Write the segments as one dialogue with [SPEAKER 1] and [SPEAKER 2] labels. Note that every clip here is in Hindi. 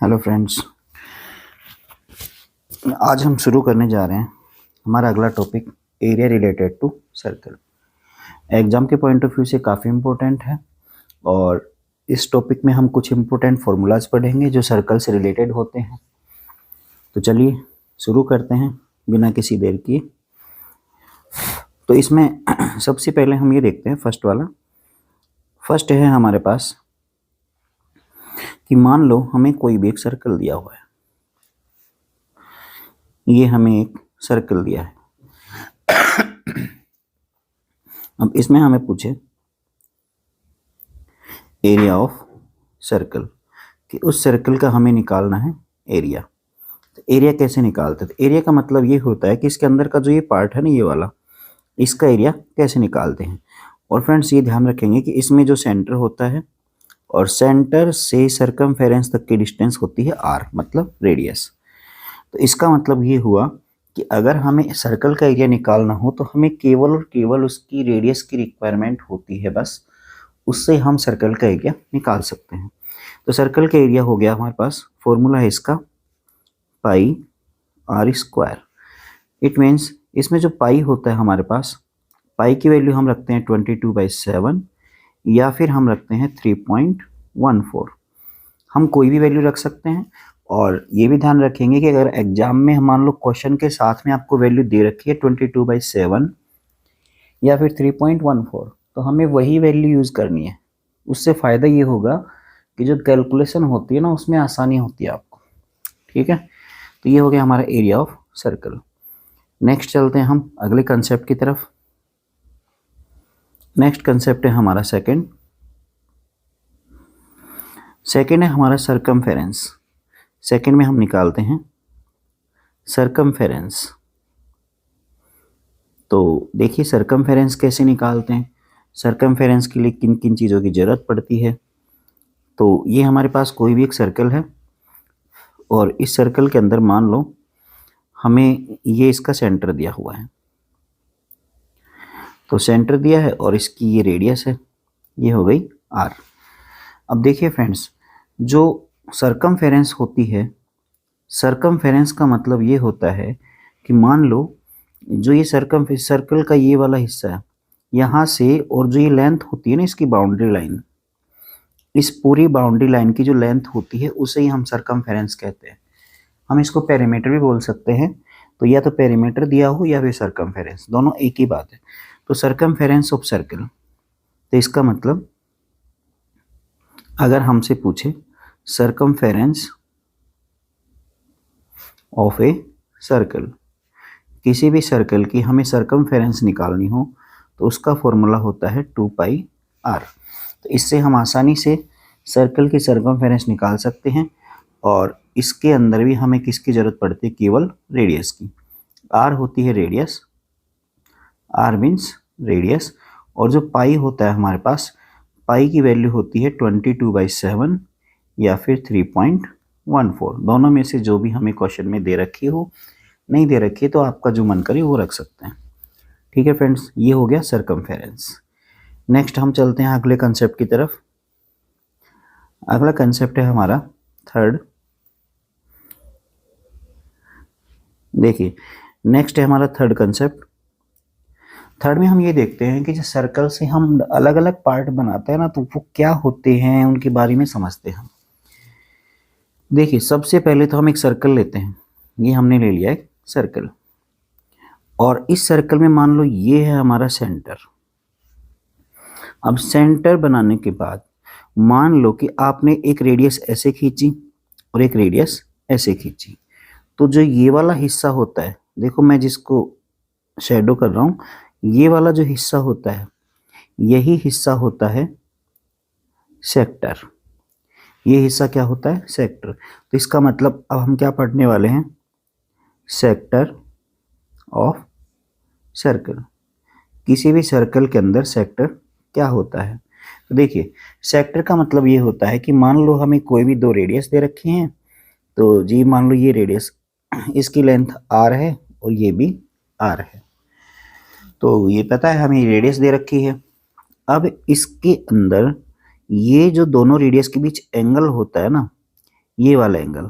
[SPEAKER 1] Hello friends. आज हम शुरू करने जा रहे हैं हमारा अगला topic area related to circle. Exam के पॉइंट ऑफ व्यू से काफ़ी इम्पोर्टेंट है और इस टॉपिक में हम कुछ इम्पोर्टेंट फार्मूलाज पढ़ेंगे जो सर्कल से रिलेटेड होते हैं। तो चलिए शुरू करते हैं बिना किसी देर किए। तो इसमें सबसे पहले हम ये देखते हैं फर्स्ट है हमारे पास कि मान लो हमें कोई भी एक सर्कल दिया हुआ है। ये हमें एक सर्कल दिया है। अब इसमें हमें पूछे एरिया ऑफ सर्कल कि उस सर्कल का हमें निकालना है एरिया। तो एरिया कैसे निकालते हैं? तो एरिया का मतलब ये होता है कि इसके अंदर का जो ये पार्ट है ना, ये वाला, इसका एरिया कैसे निकालते हैं। और फ्रेंड्स ये ध्यान रखेंगे कि इसमें जो सेंटर होता है और सेंटर से सर्कमफेरेंस तक की डिस्टेंस होती है आर, मतलब रेडियस। तो इसका मतलब ये हुआ कि अगर हमें सर्कल का एरिया निकालना हो तो हमें केवल और केवल उसकी रेडियस की रिक्वायरमेंट होती है, बस उससे हम सर्कल का एरिया निकाल सकते हैं। तो सर्कल का एरिया हो गया हमारे पास, फॉर्मूला है इसका पाई आर स्क्वायर। इट मीन्स इसमें जो पाई होता है हमारे पास, पाई की वैल्यू हम रखते हैं 22/7 या फिर हम रखते हैं 3.14। हम कोई भी वैल्यू रख सकते हैं। और ये भी ध्यान रखेंगे कि अगर एग्जाम में मान लो क्वेश्चन के साथ में आपको वैल्यू दे रखी है 22/7 या फिर 3.14, तो हमें वही वैल्यू यूज़ करनी है। उससे फ़ायदा ये होगा कि जो कैलकुलेशन होती है ना, उसमें आसानी होती है आपको। ठीक है, तो ये हो गया हमारा एरिया ऑफ सर्कल। नेक्स्ट चलते हैं हम अगले कंसेप्ट की तरफ। नेक्स्ट कंसेप्ट है हमारा सेकंड है हमारा सरकमफेरेंस। सेकंड में हम निकालते हैं सरकमफेरेंस। तो देखिए सरकमफेरेंस कैसे निकालते हैं, सरकमफेरेंस के लिए किन किन चीज़ों की ज़रूरत पड़ती है। तो ये हमारे पास कोई भी एक सर्कल है और इस सर्कल के अंदर मान लो हमें ये इसका सेंटर दिया हुआ है। तो सेंटर दिया है और इसकी ये रेडियस है, ये हो गई आर। अब देखिए फ्रेंड्स, जो सरकमफेरेंस होती है, सरकमफेरेंस का मतलब ये होता है कि मान लो जो ये सर्कल का ये वाला हिस्सा है, यहाँ से और जो ये लेंथ होती है ना इसकी बाउंड्री लाइन, इस पूरी बाउंड्री लाइन की जो लेंथ होती है उसे ही हम सरकमफेरेंस कहते हैं। हम इसको पेरीमीटर भी बोल सकते हैं। तो या तो पेरीमीटर दिया हो या फिर सरकमफेरेंस, दोनों एक ही बात है। तो सरकमफेरेंस ऑफ सर्कल, तो इसका मतलब अगर हमसे पूछे सरकमफेरेंस ऑफ ए सर्कल, किसी भी सर्कल की हमें सरकमफेरेंस निकालनी हो तो उसका फॉर्मूला होता है 2πr। तो इससे हम आसानी से सर्कल की सरकमफेरेंस निकाल सकते हैं। और इसके अंदर भी हमें किसकी ज़रूरत पड़ती है? केवल रेडियस की। आर होती है रेडियस, आर मीन्स रेडियस। और जो पाई होता है हमारे पास, पाई की वैल्यू होती है 22/7 या फिर 3.14। दोनों में से जो भी हमें क्वेश्चन में दे रखी हो, नहीं दे रखी है तो आपका जो मन करे वो रख सकते हैं। ठीक है फ्रेंड्स, ये हो गया सरकमफेरेंस। नेक्स्ट हम चलते हैं अगले कंसेप्ट की तरफ। अगला कंसेप्ट है हमारा थर्ड। देखिए नेक्स्ट है हमारा थर्ड कंसेप्ट। थर्ड में हम ये देखते हैं कि जो सर्कल से हम अलग अलग पार्ट बनाते हैं ना, तो वो क्या होते हैं उनके बारे में समझते हैं हम। देखिए सबसे पहले तो हम एक सर्कल लेते हैं। ये हमने ले लिया एक सर्कल और इस सर्कल में मान लो ये है हमारा सेंटर। अब सेंटर बनाने के बाद मान लो कि आपने एक रेडियस ऐसे खींची और एक रेडियस ऐसे खींची। तो जो ये वाला हिस्सा होता है, देखो मैं जिसको शेडो कर रहा हूँ, ये वाला जो हिस्सा होता है यही हिस्सा होता है सेक्टर। ये हिस्सा क्या होता है? सेक्टर। तो इसका मतलब अब हम क्या पढ़ने वाले हैं? Sector of circle. किसी भी सर्कल के अंदर सेक्टर क्या होता है? तो देखिए सेक्टर का मतलब ये होता है कि मान लो हमें कोई भी दो रेडियस दे रखी हैं। तो जी मान लो ये रेडियस, इसकी लेंथ आर है और ये भी आर है। तो ये पता है हमें रेडियस दे रखी है। अब इसके अंदर ये जो दोनों रेडियस के बीच एंगल होता है ना, ये वाला एंगल,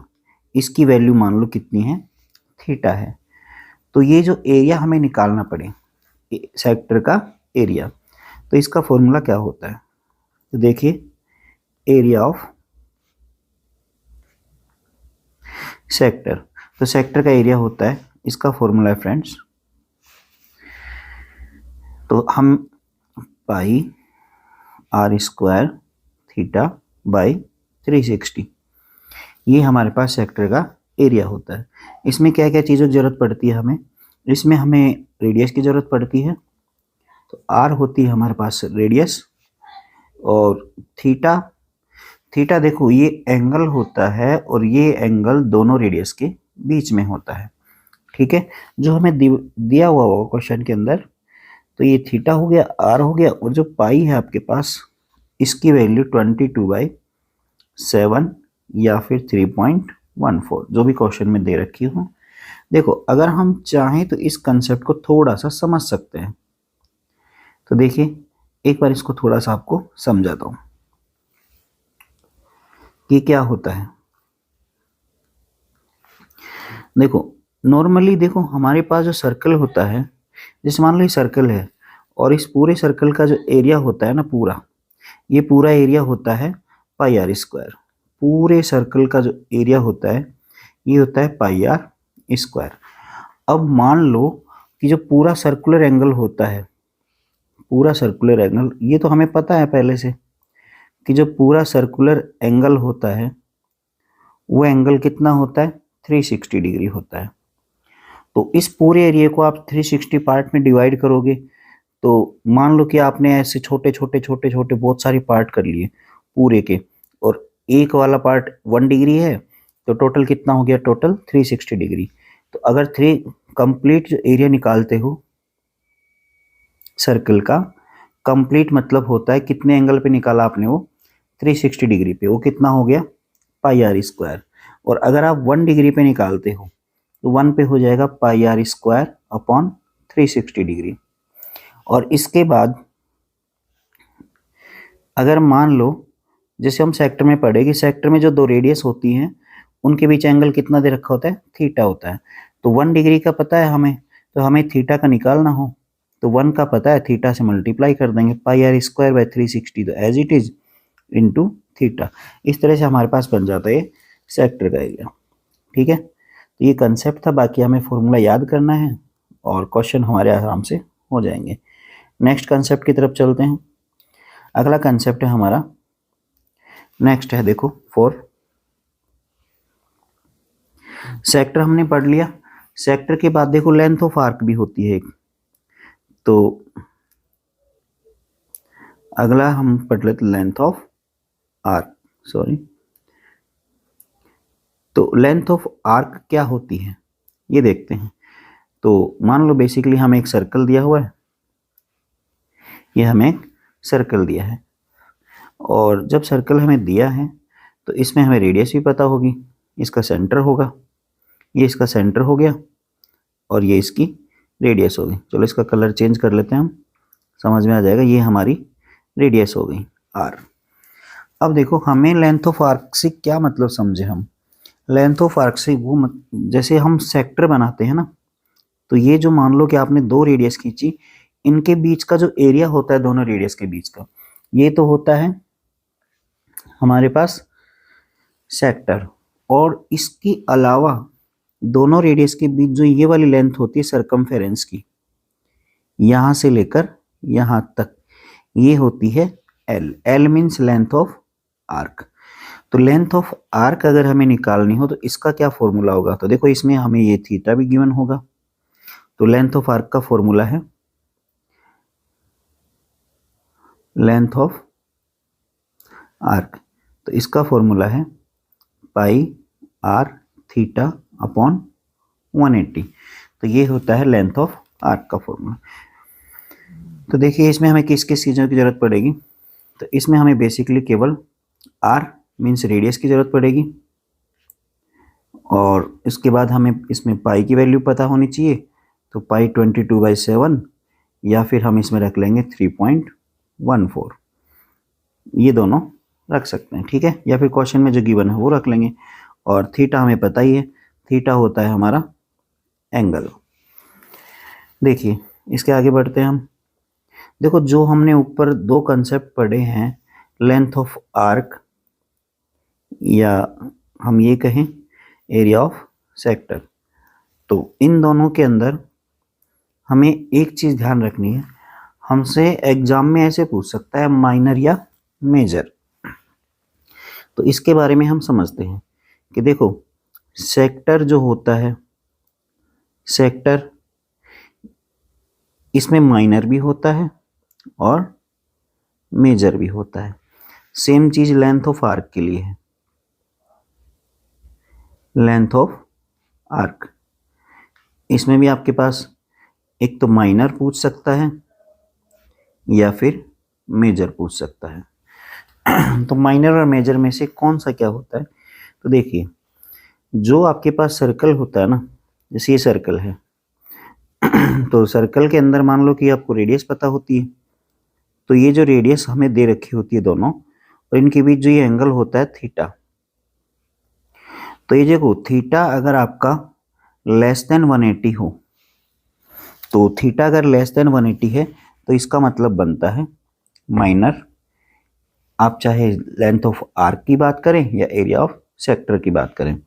[SPEAKER 1] इसकी वैल्यू मान लो कितनी है, थीटा है। तो ये जो एरिया हमें निकालना पड़े सेक्टर का एरिया, तो इसका फॉर्मूला क्या होता है, तो देखिए एरिया ऑफ सेक्टर, तो सेक्टर का एरिया होता है, इसका फॉर्मूला है फ्रेंड्स, तो हम पाई आर स्क्वायर थीटा बाई 360, ये हमारे पास सेक्टर का एरिया होता है। इसमें क्या क्या चीज़ों की ज़रूरत पड़ती है हमें, इसमें हमें रेडियस की ज़रूरत पड़ती है, तो आर होती है हमारे पास रेडियस, और थीटा, थीटा देखो ये एंगल होता है और ये एंगल दोनों रेडियस के बीच में होता है, ठीक है, जो हमें दिया हुआ होगा क्वेश्चन के अंदर। तो ये थीटा हो गया, आर हो गया, और जो पाई है आपके पास, इसकी वैल्यू 22/7 या फिर 3.14, जो भी क्वेश्चन में दे रखी हो। देखो अगर हम चाहें तो इस कंसेप्ट को थोड़ा सा समझ सकते हैं, तो देखिए एक बार इसको थोड़ा सा आपको समझाता हूँ कि क्या होता है। देखो नॉर्मली देखो हमारे पास जो सर्कल होता है, जैसे मान लो ये सर्कल है, और इस पूरे सर्कल का जो एरिया होता है ना, पूरा ये पूरा एरिया होता है पाई आर स्क्वायर, पूरे सर्कल का जो एरिया होता है ये होता है पाई आर स्क्वायर। अब मान लो कि जो पूरा सर्कुलर एंगल होता है, पूरा सर्कुलर एंगल, ये तो हमें पता है पहले से कि जो पूरा सर्कुलर एंगल होता है वो एंगल कितना होता है, 360 डिग्री होता है। तो इस पूरे एरिया को आप 360 पार्ट में डिवाइड करोगे, तो मान लो कि आपने ऐसे छोटे छोटे छोटे छोटे बहुत सारे पार्ट कर लिए पूरे के, और एक वाला पार्ट 1 डिग्री है, तो टोटल कितना हो गया, टोटल 360 डिग्री। तो अगर कंप्लीट जो एरिया निकालते हो सर्कल का, कंप्लीट मतलब होता है कितने एंगल पे निकाला आपने, वो 360 डिग्री पे, वो कितना हो गया, पाई आर स्क्वायर। और अगर आप 1 डिग्री पे निकालते हो तो 1 पे हो जाएगा पाई आर स्क्वायर अपॉन 360 डिग्री। और इसके बाद अगर मान लो जैसे हम सेक्टर में पढ़े कि सेक्टर में जो दो रेडियस होती हैं उनके बीच एंगल कितना दे रखा होता है, थीटा होता है। तो 1 डिग्री का पता है हमें, तो हमें थीटा का निकालना हो तो 1 का पता है, थीटा से मल्टीप्लाई कर देंगे, पाई आर स्क्वायर बाई 360, तो as it is into theta. इस तरह से हमारे पास बन जाता है ये सेक्टर का एरिया, ठीक है। तो ये कंसेप्ट था, बाकी हमें फॉर्मूला याद करना है और क्वेश्चन हमारे आराम से हो जाएंगे। नेक्स्ट कंसेप्ट की तरफ चलते हैं। अगला कंसेप्ट है हमारा, नेक्स्ट है देखो 4, सेक्टर हमने पढ़ लिया। सेक्टर के बाद देखो लेंथ ऑफ आर्क भी होती है एक, तो अगला हम पढ़ लेते लेंथ ऑफ आर्क, सॉरी। तो लेंथ ऑफ आर्क क्या होती है ये देखते हैं। तो मान लो बेसिकली हमें एक सर्कल दिया हुआ है, ये हमें एक सर्कल दिया है, और जब सर्कल हमें दिया है तो इसमें हमें रेडियस भी पता होगी, इसका सेंटर होगा, ये इसका सेंटर हो गया और ये इसकी रेडियस होगी। चलो इसका कलर चेंज कर लेते हैं हम, समझ में आ जाएगा, ये हमारी रेडियस हो गई आर। अब देखो हमें लेंथ ऑफ आर्क से क्या मतलब समझे हम, लेंथ ऑफ आर्क से वो जैसे हम सेक्टर बनाते हैं ना, तो ये जो मान लो कि आपने दो रेडियस खींची, इनके बीच का जो एरिया होता है दोनों रेडियस के बीच का, ये तो होता है हमारे पास सेक्टर। और इसके अलावा दोनों रेडियस के बीच जो ये वाली लेंथ होती है सर्कमफेरेंस की, यहां से लेकर यहां तक, ये होती है L. L means length of arc. तो लेंथ ऑफ आर्क अगर हमें निकालनी हो तो इसका क्या फॉर्मूला होगा, तो देखो इसमें हमें ये थीटा भी गिवन होगा। तो लेंथ ऑफ आर्क का फॉर्मूला है, लेंथ ऑफ आर्क, तो इसका फॉर्मूला है पाई आर थीटा अपॉन 180। तो ये होता है लेंथ ऑफ आर्क का फॉर्मूला। तो देखिए इसमें हमें किस किस चीज़ों की ज़रूरत पड़ेगी, तो इसमें हमें बेसिकली केवल आर मीन्स रेडियस की ज़रूरत पड़ेगी, और इसके बाद हमें इसमें पाई की वैल्यू पता होनी चाहिए, तो पाई 22/7, या फिर हम इसमें रख लेंगे 3.14, ये दोनों रख सकते हैं, ठीक है, या फिर क्वेश्चन में जो गिवन है वो रख लेंगे। और थीटा हमें पता ही है, थीटा होता है हमारा एंगल। देखिए इसके आगे बढ़ते हैं हम। देखो जो हमने ऊपर दो कंसेप्ट पढ़े हैं, लेंथ ऑफ आर्क या हम ये कहें एरिया ऑफ सेक्टर, तो इन दोनों के अंदर हमें एक चीज ध्यान रखनी है, हमसे एग्जाम में ऐसे पूछ सकता है माइनर या मेजर। तो इसके बारे में हम समझते हैं कि देखो सेक्टर जो होता है, सेक्टर इसमें माइनर भी होता है और मेजर भी होता है। सेम चीज लेंथ ऑफ आर्क के लिए है, लेंथ ऑफ आर्क इसमें भी आपके पास एक तो माइनर पूछ सकता है या फिर मेजर पूछ सकता है। तो माइनर और मेजर में से कौन सा क्या होता है, तो देखिए जो आपके पास सर्कल होता है ना, जैसे ये सर्कल है, तो सर्कल के अंदर मान लो कि आपको रेडियस पता होती है, तो ये जो रेडियस हमें दे रखी होती है दोनों, और इनके बीच जो ये एंगल होता है थीटा, तो ये देखो थीटा अगर आपका लेस देन 180 हो, तो थीटा अगर लेस देन 180 है तो इसका मतलब बनता है माइनर। आप चाहे लेंथ ऑफ आर्क की बात करें या एरिया ऑफ सेक्टर की बात करें,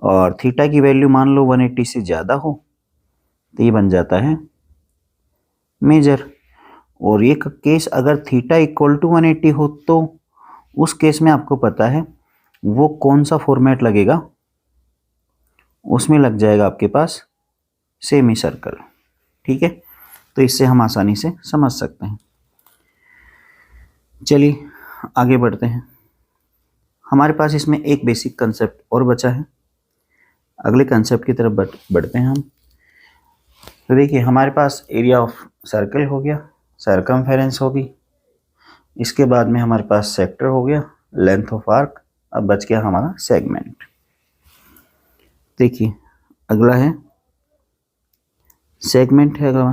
[SPEAKER 1] और थीटा की वैल्यू मान लो 180 से ज़्यादा हो तो ये बन जाता है मेजर। और ये केस अगर थीटा इक्वल टू 180 हो तो उस केस में आपको पता है वो कौन सा फॉर्मेट लगेगा, उसमें लग जाएगा आपके पास सेमी सर्कल, ठीक है। तो इससे हम आसानी से समझ सकते हैं। चलिए आगे बढ़ते हैं। हमारे पास इसमें एक बेसिक कंसेप्ट और बचा है, अगले कंसेप्ट की तरफ बढ़ते हैं हम। तो देखिए हमारे पास एरिया ऑफ सर्कल हो गया, सर्कमफेरेंस होगी, इसके बाद में हमारे पास सेक्टर हो गया, लेंथ ऑफ आर्क, अब बच गया हमारा सेगमेंट। देखिए अगला है सेगमेंट है अगला।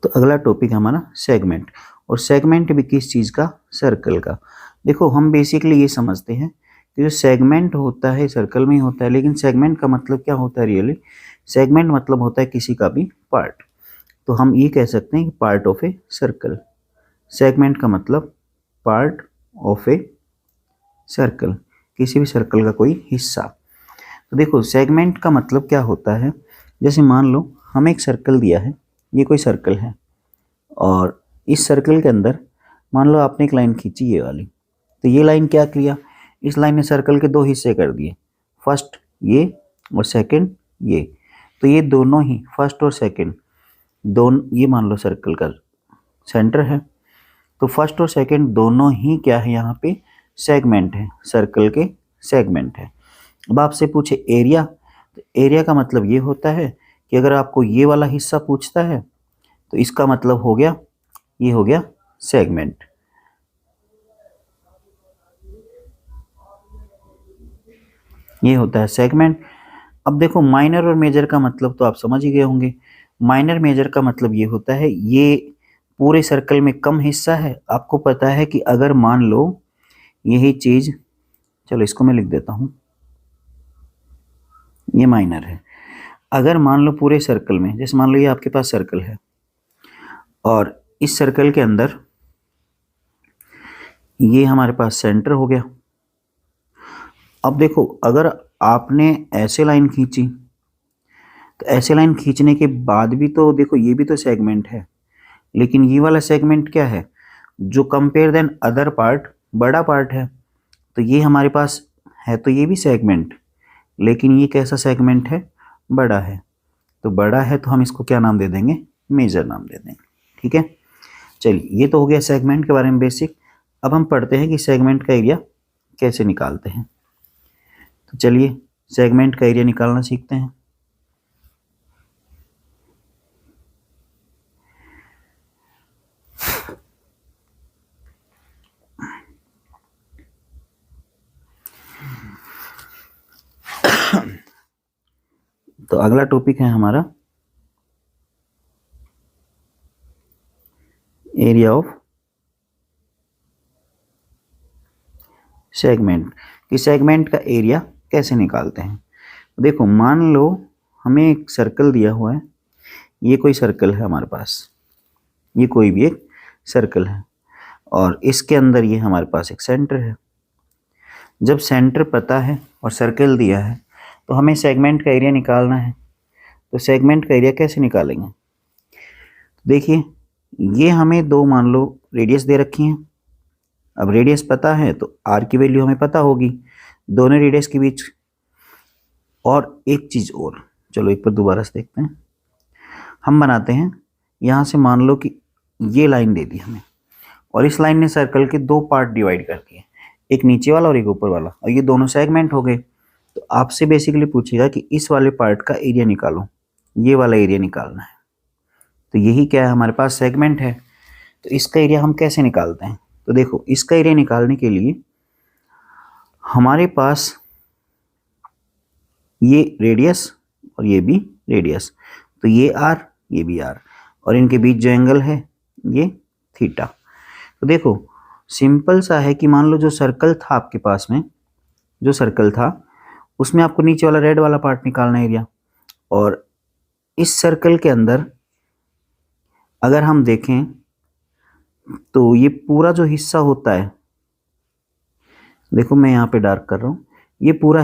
[SPEAKER 1] तो अगला टॉपिक हमारा सेगमेंट, और सेगमेंट भी किस चीज़ का, सर्कल का। देखो हम बेसिकली ये समझते हैं कि जो सेगमेंट होता है सर्कल में ही होता है, लेकिन सेगमेंट का मतलब क्या होता है रियली, सेगमेंट मतलब होता है किसी का भी पार्ट। तो हम ये कह सकते हैं कि part of a circle, segment का मतलब पार्ट ऑफ ए सर्कल, किसी भी सर्कल का कोई हिस्सा। तो देखो सेगमेंट का मतलब क्या होता है, जैसे मान लो हमें एक सर्कल दिया है, ये कोई सर्कल है, और इस सर्कल के अंदर मान लो आपने एक लाइन खींची ये वाली, तो ये लाइन क्या किया, इस लाइन ने सर्कल के दो हिस्से कर दिए, फर्स्ट ये और सेकंड ये। तो ये दोनों ही फर्स्ट और सेकंड दोनों, ये मान लो सर्कल का सेंटर है, तो फर्स्ट और सेकंड दोनों ही क्या है यहाँ पे सेगमेंट है, सर्कल के सेगमेंट है। अब आपसे पूछे एरिया, तो एरिया का मतलब ये होता है कि अगर आपको ये वाला हिस्सा पूछता है तो इसका मतलब हो गया, ये हो गया सेगमेंट। ये होता है सेगमेंट। अब देखो माइनर और मेजर का मतलब तो आप समझ ही गए होंगे। माइनर मेजर का मतलब ये होता है ये पूरे सर्कल में कम हिस्सा है। आपको पता है कि अगर मान लो यही चीज, चलो इसको मैं लिख देता हूं, ये माइनर है। अगर मान लो पूरे सर्कल में, जैसे मान लो ये आपके पास सर्कल है और इस सर्कल के अंदर ये हमारे पास सेंटर हो गया। अब देखो अगर आपने ऐसे लाइन खींची, तो ऐसे लाइन खींचने के बाद भी तो देखो ये भी तो सेगमेंट है, लेकिन ये वाला सेगमेंट क्या है, जो कंपेयर देन अदर पार्ट बड़ा पार्ट है। तो ये हमारे पास है तो ये भी सेगमेंट, लेकिन ये कैसा सेगमेंट है, बड़ा है। तो बड़ा है तो हम इसको क्या नाम दे देंगे, मेजर नाम दे देंगे, ठीक है। चलिए ये तो हो गया सेगमेंट के बारे में बेसिक। अब हम पढ़ते हैं कि सेगमेंट का एरिया कैसे निकालते हैं। तो चलिए सेगमेंट का एरिया निकालना सीखते हैं। तो अगला टॉपिक है हमारा एरिया ऑफ सेगमेंट, कि सेगमेंट का एरिया कैसे निकालते हैं। देखो मान लो हमें एक सर्कल दिया हुआ है, ये कोई सर्कल है हमारे पास, ये कोई भी एक सर्कल है और इसके अंदर ये हमारे पास एक सेंटर है। जब सेंटर पता है और सर्कल दिया है तो हमें सेगमेंट का एरिया निकालना है। तो सेगमेंट का एरिया कैसे निकालेंगे, देखिए ये हमें दो मान लो रेडियस दे रखी हैं। अब रेडियस पता है तो आर की वैल्यू हमें पता होगी दोनों रेडियस के बीच। और एक चीज़ और, चलो एक पर दोबारा से देखते हैं, हम बनाते हैं यहाँ से, मान लो कि ये लाइन दे दी हमें और इस लाइन ने सर्कल के दो पार्ट डिवाइड कर दिए, एक नीचे वाला और एक ऊपर वाला, और ये दोनों सेगमेंट हो गए। तो आपसे बेसिकली पूछेगा कि इस वाले पार्ट का एरिया निकालो, ये वाला एरिया निकालना है। तो यही क्या है, हमारे पास सेगमेंट है। तो इसका एरिया हम कैसे निकालते हैं, तो देखो इसका एरिया निकालने के लिए हमारे पास ये रेडियस और ये भी रेडियस, तो ये आर ये भी आर, और इनके बीच जो एंगल है ये थीटा। तो देखो सिंपल सा है कि मान लो जो सर्कल था आपके पास में, जो सर्कल था उसमें आपको नीचे वाला रेड वाला पार्ट निकालना है एरिया, और इस सर्कल के अंदर अगर हम देखें तो ये पूरा जो हिस्सा होता है, देखो मैं यहाँ पे डार्क कर रहा हूँ, ये पूरा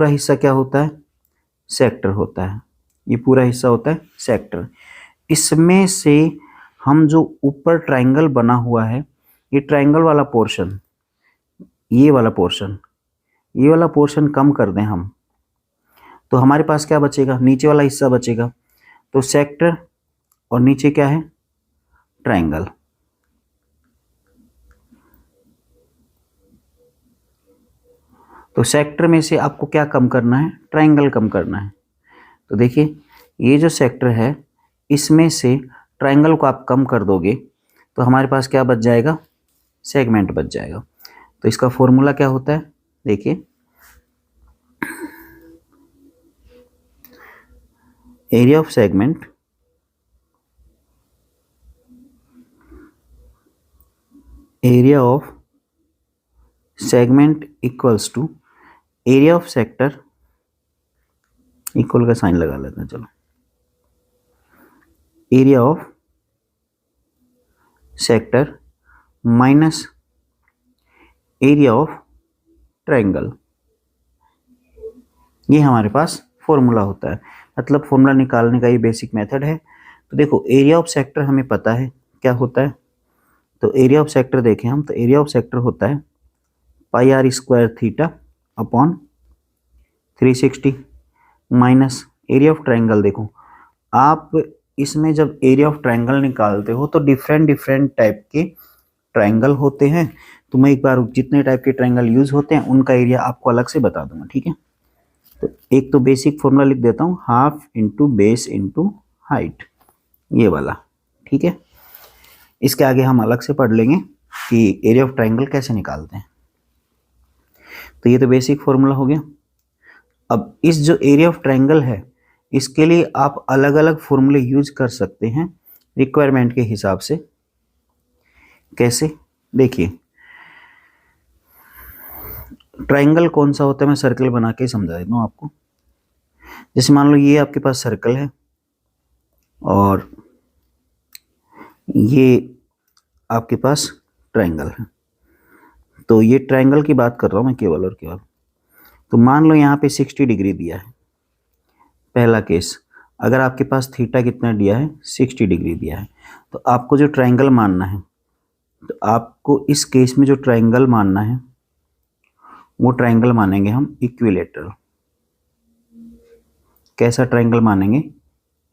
[SPEAKER 1] हिस्सा क्या होता है, सेक्टर होता है। ये पूरा हिस्सा होता है सेक्टर। इसमें से हम जो ऊपर ट्रायंगल बना हुआ है, ये ट्रायंगल वाला पोर्शन, ये वाला पोर्शन कम कर दें हम, तो हमारे पास क्या बचेगा, नीचे वाला हिस्सा बचेगा। तो सेक्टर और नीचे क्या है, ट्रायंगल। तो सेक्टर में से आपको क्या कम करना है, ट्रायंगल कम करना है। तो देखिए ये जो सेक्टर है इसमें से ट्रायंगल को आप कम कर दोगे तो हमारे पास क्या बच जाएगा, सेगमेंट बच जाएगा। तो इसका फॉर्मूला क्या होता है, देखिए area of segment equals to area of sector, equal का साइन लगा लेते हैं, चलो area of sector minus area of triangle. ये हमारे पास फॉर्मूला होता है, मतलब फॉर्मूला निकालने का ये बेसिक मेथड है। तो देखो एरिया ऑफ सेक्टर हमें पता है क्या होता है, तो एरिया ऑफ सेक्टर देखें हम, तो एरिया ऑफ सेक्टर होता है pi r square theta upon 360 minus area of triangle. देखो आप इसमें जब एरिया ऑफ ट्रायंगल निकालते हो तो डिफरेंट टाइप के ट्रायंगल होते हैं। तो मैं एक बार जितने टाइप के ट्रायंगल यूज होते हैं उनका एरिया आपको अलग से बता दूंगा, ठीक है। तो एक तो बेसिक फॉर्मूला लिख देता हूँ, half into base into height, ये वाला, ठीक है। इसके आगे हम अलग से पढ़ लेंगे कि एरिया ऑफ ट्रायंगल कैसे निकालते हैं। तो ये तो बेसिक फॉर्मूला हो गया। अब इस जो एरिया ऑफ ट्रायंगल है इसके लिए आप अलग अलग फॉर्मूले यूज कर सकते हैं रिक्वायरमेंट के हिसाब से। कैसे, देखिए ट्रायंगल कौन सा होता है, मैं सर्कल बना के समझा देता हूँ आपको। जैसे मान लो ये आपके पास सर्कल है और ये आपके पास ट्रायंगल है। तो ये ट्रायंगल की बात कर रहा हूँ मैं केवल और केवल। तो मान लो यहाँ पे 60 डिग्री दिया है, पहला केस। अगर आपके पास थीटा कितना दिया है, 60 डिग्री दिया है, तो आपको जो ट्रायंगल मानना है, तो आपको इस केस में जो ट्रायंगल मानना है वो ट्रायंगल मानेंगे हम इक्विलेटरल। कैसा ट्रायंगल मानेंगे,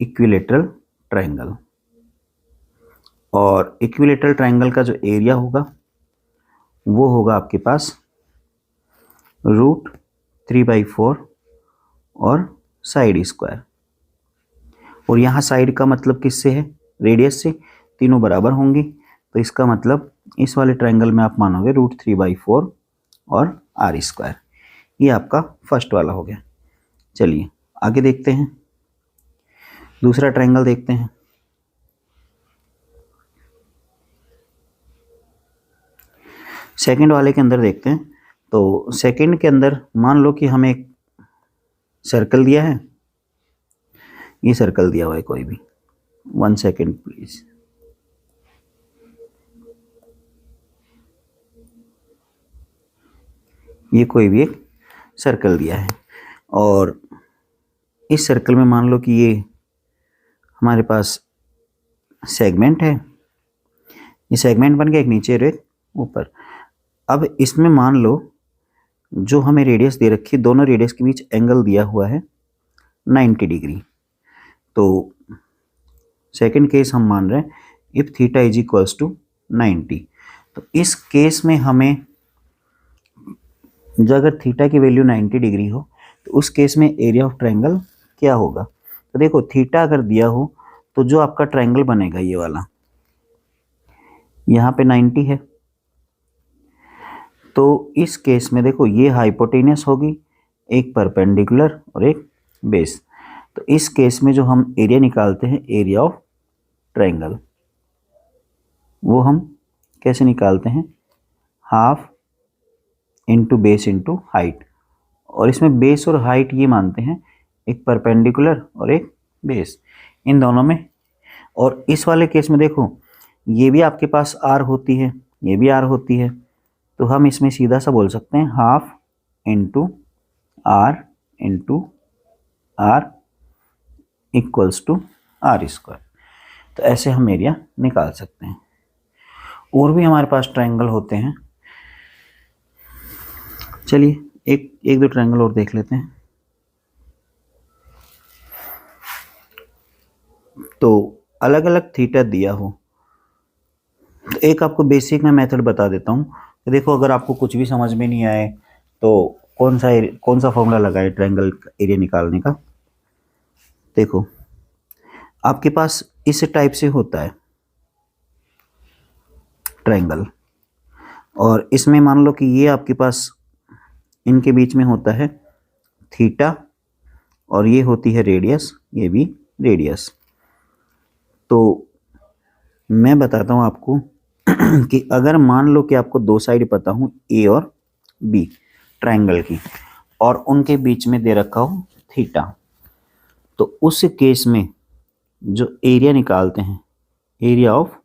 [SPEAKER 1] इक्विलेटरल ट्रायंगल। और इक्विलेटरल ट्रायंगल का जो एरिया होगा वो होगा आपके पास √3/4 और साइड स्क्वायर। और यहाँ साइड का मतलब किससे है, रेडियस से, तीनों बराबर होंगी। तो इसका मतलब इस वाले ट्रायंगल में आप मानोगे √3/4 और आर स्क्वायर। ये आपका फर्स्ट वाला हो गया। चलिए आगे देखते हैं, दूसरा ट्रायंगल देखते हैं। सेकंड वाले के अंदर देखते हैं। तो सेकंड के अंदर मान लो कि हमें एक सर्कल दिया है, ये सर्कल दिया हुआ है कोई भी, 1 सेकेंड प्लीज। ये कोई भी एक सर्कल दिया है और इस सर्कल में मान लो कि ये हमारे पास सेगमेंट है, ये सेगमेंट बन गया, एक नीचे और एक ऊपर। अब इसमें मान लो जो हमें रेडियस दे रखी है, दोनों रेडियस के बीच एंगल दिया हुआ है 90 डिग्री। तो सेकंड केस हम मान रहे हैं if theta is equals to 90। तो इस केस में हमें जो अगर थीटा की वैल्यू 90 डिग्री हो तो उस केस में एरिया ऑफ ट्रायंगल क्या होगा। तो देखो थीटा अगर दिया हो तो जो आपका ट्रायंगल बनेगा ये वाला, यहाँ पे 90 है, तो इस केस में देखो ये हाइपोटेनस होगी, एक परपेंडिकुलर और एक बेस। तो इस केस में जो हम एरिया निकालते हैं, एरिया ऑफ ट्रायंगल, वो हम कैसे निकालते हैं, half into base into height. और इसमें बेस और हाइट ये मानते हैं, एक परपेंडिकुलर और एक बेस, इन दोनों में। और इस वाले केस में देखो ये भी आपके पास आर होती है, ये भी आर होती है, तो हम इसमें सीधा सा बोल सकते हैं half into R equals to R square. तो ऐसे हम एरिया निकाल सकते हैं। और भी हमारे पास ट्रायंगल होते हैं, चलिए एक दो ट्रायंगल और देख लेते हैं। तो अलग अलग थीटा दिया हो तो एक आपको बेसिक मैं मेथड बता देता हूँ। तो देखो अगर आपको कुछ भी समझ में नहीं आए तो कौन सा फॉर्मूला लगाए ट्रायंगल एरिया निकालने का। देखो आपके पास इस टाइप से होता है ट्रायंगल, और इसमें मान लो कि ये आपके पास इनके बीच में होता है थीटा और ये होती है रेडियस, ये भी रेडियस। तो मैं बताता हूँ आपको कि अगर मान लो कि आपको दो साइड पता हूँ ए और बी ट्रायंगल की, और उनके बीच में दे रखा हो थीटा, तो उस केस में जो एरिया निकालते हैं, एरिया ऑफ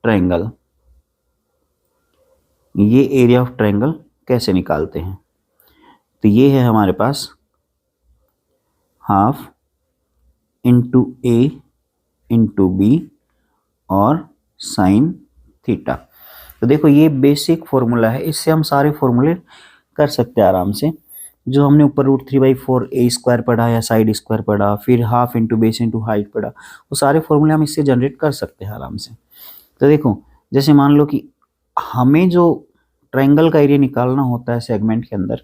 [SPEAKER 1] ट्रायंगल, ये एरिया ऑफ ट्रायंगल कैसे निकालते हैं। तो ये है हमारे पास हाफ इंटू ए इंटू बी और साइन थीटा। तो देखो ये बेसिक फॉर्मूला है, इससे हम सारे फॉर्मूले कर सकते हैं आराम से। जो हमने ऊपर √3/4 ए स्क्वायर पढ़ा या साइड स्क्वायर पढ़ा, फिर half into base into height पढ़ा, वो सारे फॉर्मूले हम इससे जनरेट कर सकते हैं आराम से। तो देखो जैसे मान लो कि हमें जो ट्रायंगल का एरिया निकालना होता है सेगमेंट के अंदर,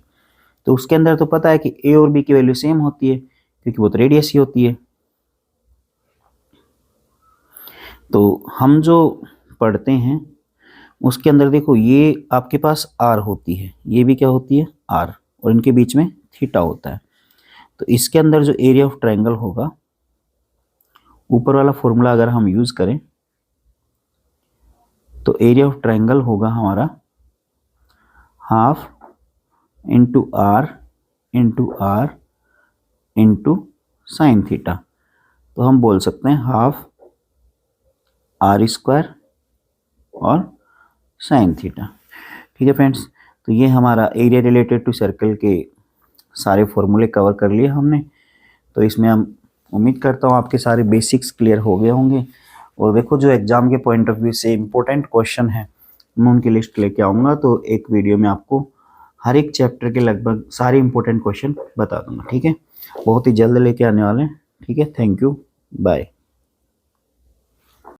[SPEAKER 1] तो उसके अंदर तो पता है कि ए और बी की वैल्यू सेम होती है क्योंकि वो तो रेडियस ही होती है। तो हम जो पढ़ते हैं उसके अंदर देखो ये आपके पास आर होती है, ये भी क्या होती है आर, और इनके बीच में थीटा होता है। तो इसके अंदर जो एरिया ऑफ ट्रायंगल होगा, ऊपर वाला फॉर्मूला अगर हम यूज करें तो एरिया ऑफ ट्रायंगल होगा हमारा half into R into sine theta. तो हम बोल सकते हैं हाफ आर स्क्वायर और साइन थीटा। ठीक है फ्रेंड्स, तो ये हमारा एरिया रिलेटेड टू सर्कल के सारे फॉर्मूले कवर कर लिए हमने। तो इसमें हम उम्मीद करता हूँ आपके सारे बेसिक्स क्लियर हो गए होंगे। और देखो जो एग्जाम के पॉइंट ऑफ व्यू से इम्पोर्टेंट क्वेश्चन है मैं उनकी लिस्ट लेके आऊँगा, तो एक वीडियो में आपको हर एक चैप्टर के लगभग सारे इंपॉर्टेंट क्वेश्चन बता दूंगा। ठीक है, बहुत ही जल्द लेके आने वाले हैं। ठीक है, थैंक यू, बाय।